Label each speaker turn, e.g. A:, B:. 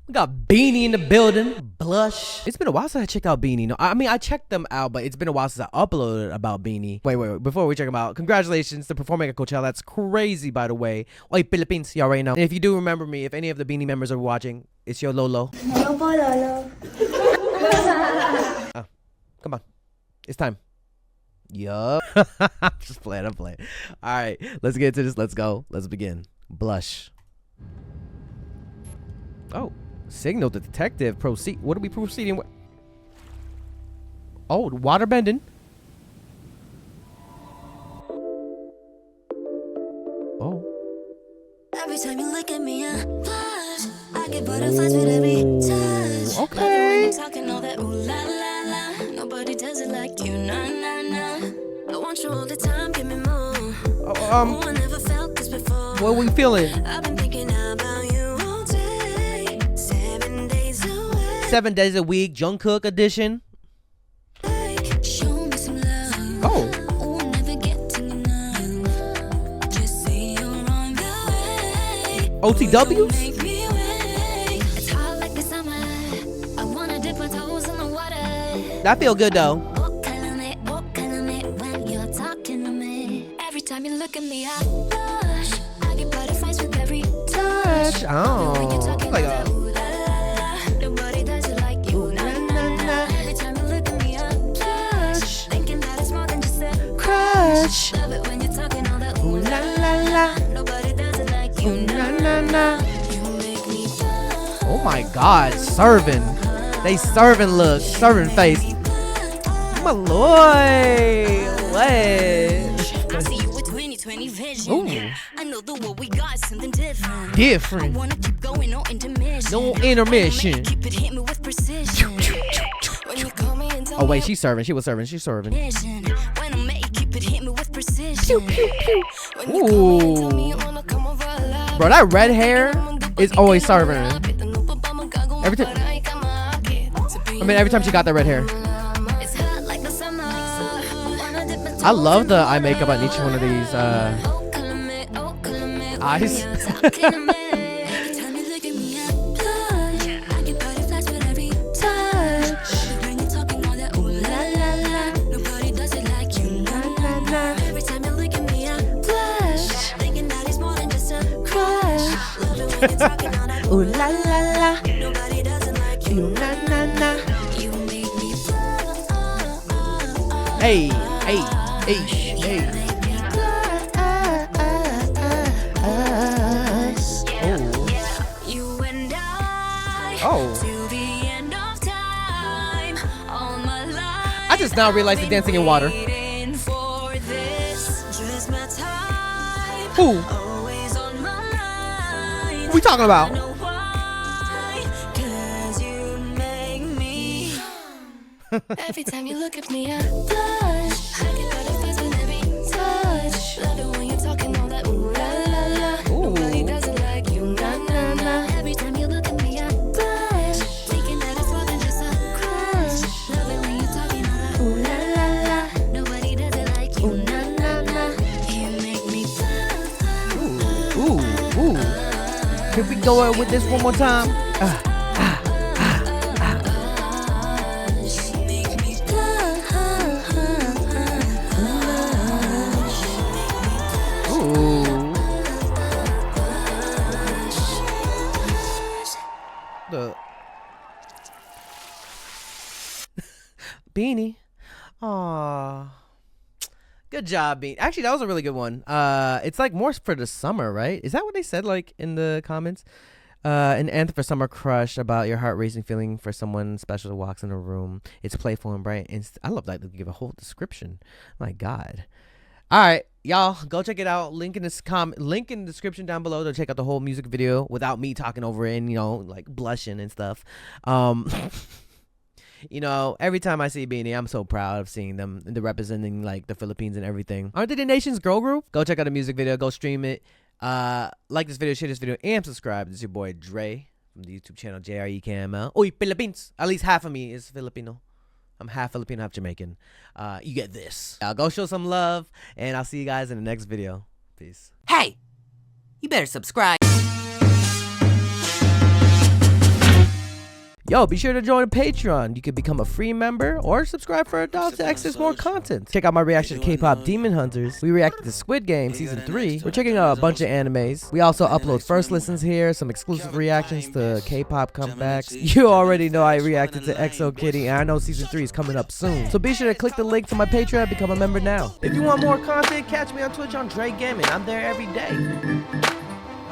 A: We got Bini in the building. Blush. It's been a while since I checked out Bini. No, I mean, I checked them out, but it's been a while since I uploaded about Bini. Wait. Before we check them out, congratulations to performing at Coachella. That's crazy, by the way. Oi, Philippines, you already know. And if you do remember me, if any of the Bini members are watching, it's your Lolo.
B: Hello po, Lolo.
A: Come on. It's time. Yup. Just playing. I'm playing. All right. Let's get into this. Let's go. Let's begin. Blush. Oh. Signal the detective. Proceed. What are we proceeding with? Oh, water bending. Oh.
C: Every time you look at me, I blush. I get butterflies with every touch.
A: Okay.
C: Talking all that ooh la la la. Nobody does it like you, nah nah nah. I want you all the time, give me more. Oh, I never felt this before.
A: What are we feeling?
C: I've been thinking about you all day. 7 days away.
A: 7 days a week, Jungkook edition.
C: Show me some love.
A: Oh.
C: Oh, never getting enough. Just say you're on the way.
A: OTWs?
C: Make me wait. It's hot like the summer. I wanna dip my toes in the water.
A: That feel good though.
C: Walk on me when you're talking to me. Every time you look at me, I blush. I get butterflies with every touch.
A: Oh.
C: When you're talking
A: Like
C: all that ooh la la la. Nobody does it like you, nah nah nah. Every time you look at me, I blush. Thinking that it's more than just a crush. Love it when you're talking all that ooh la la la. Nobody does it like you, nah nah nah. You make me blush.
A: Oh my God, serving. They serving look, serving face. My lord, what?
C: I see you with 20/20 vision.
A: Ooh.
C: I know the what we got is something different.
A: Different.
C: I wanna keep going, no intermission.
A: No intermission.
C: Keep it hit me with precision. When you call me and tell
A: Oh wait,
C: me
A: she's serving. She was serving. She's serving.
C: mission. When I'm at you, keep it hit me with precision. When you call me and tell me you wanna come over alive.
A: Bro, that red hair is always serving. Every time. I mean, every time she got that red hair.
C: It's hot like the summer. Wanna dip my
A: I love the eye makeup on each one of these
C: Oh, color me,
A: eyes.
C: when you're talking to me. Every time you look at me, I blush. I get butterflies with every touch. When you're talking all that ooh la la la. Nobody does it like you, nah nah nah. Every time you look at me, I blush. Thinking that it's more than just a crush. Love it when you're talking all that ooh la la la. Nobody does it like you, nah nah nah. You make me blush.
A: Hey.
C: You and I,
A: Oh.
C: to the end of time, all my life.
A: I just now realized the dancing in water.
C: Waiting for this, just my time.
A: Who?
C: Always on my mind.
A: What we talking about?
C: I know why, 'cause you make me. Every time you look at me, I blush. I get butterflies with every touch. Love it when you're talking all that ooh la la la. Nobody does it like you, nah nah nah. Every time you look at me, I blush. Thinking that it's more than just a crush. Love it when you're talking all that ooh la la la. Nobody does it like you, nah nah nah. You make me blush.
A: Ooh. Can we go with this one more time? The Bini. Aw. Good job, Bini. Actually, that was a really good one. It's like more for the summer, right? Is that what they said like in the comments? An anthem for summer crush about your heart racing feeling for someone special that walks in a room. It's playful and bright. And I love that they give a whole description. My God. All right, y'all, go check it out. Link in the description down below to check out the whole music video without me talking over it and, you know, like blushing and stuff. You know, every time I see Bini, I'm so proud of seeing them and representing like the Philippines and everything. Aren't they the nation's girl group? Go check out the music video. Go stream it. Like this video, share this video, and subscribe. This is your boy Dre from the YouTube channel JREKML. Oi, Philippines. At least half of me is Filipino. I'm half Filipino, half Jamaican. You get this. Go show some love, and I'll see you guys in the next video. Peace.
D: Hey, you better subscribe.
A: Yo, be sure to join Patreon. You can become a free member or subscribe for $1 to access more content. Check out my reaction to K-pop Demon Hunters. We reacted to Squid Game Season 3. We're checking out a bunch of animes. We also upload first listens here, some exclusive reactions to K-pop comebacks. You already know I reacted to EXO Kitty, and I know Season 3 is coming up soon. So be sure to click the link to my Patreon and become a member now. If you want more content, catch me on Twitch on JREKML. I'm there every day.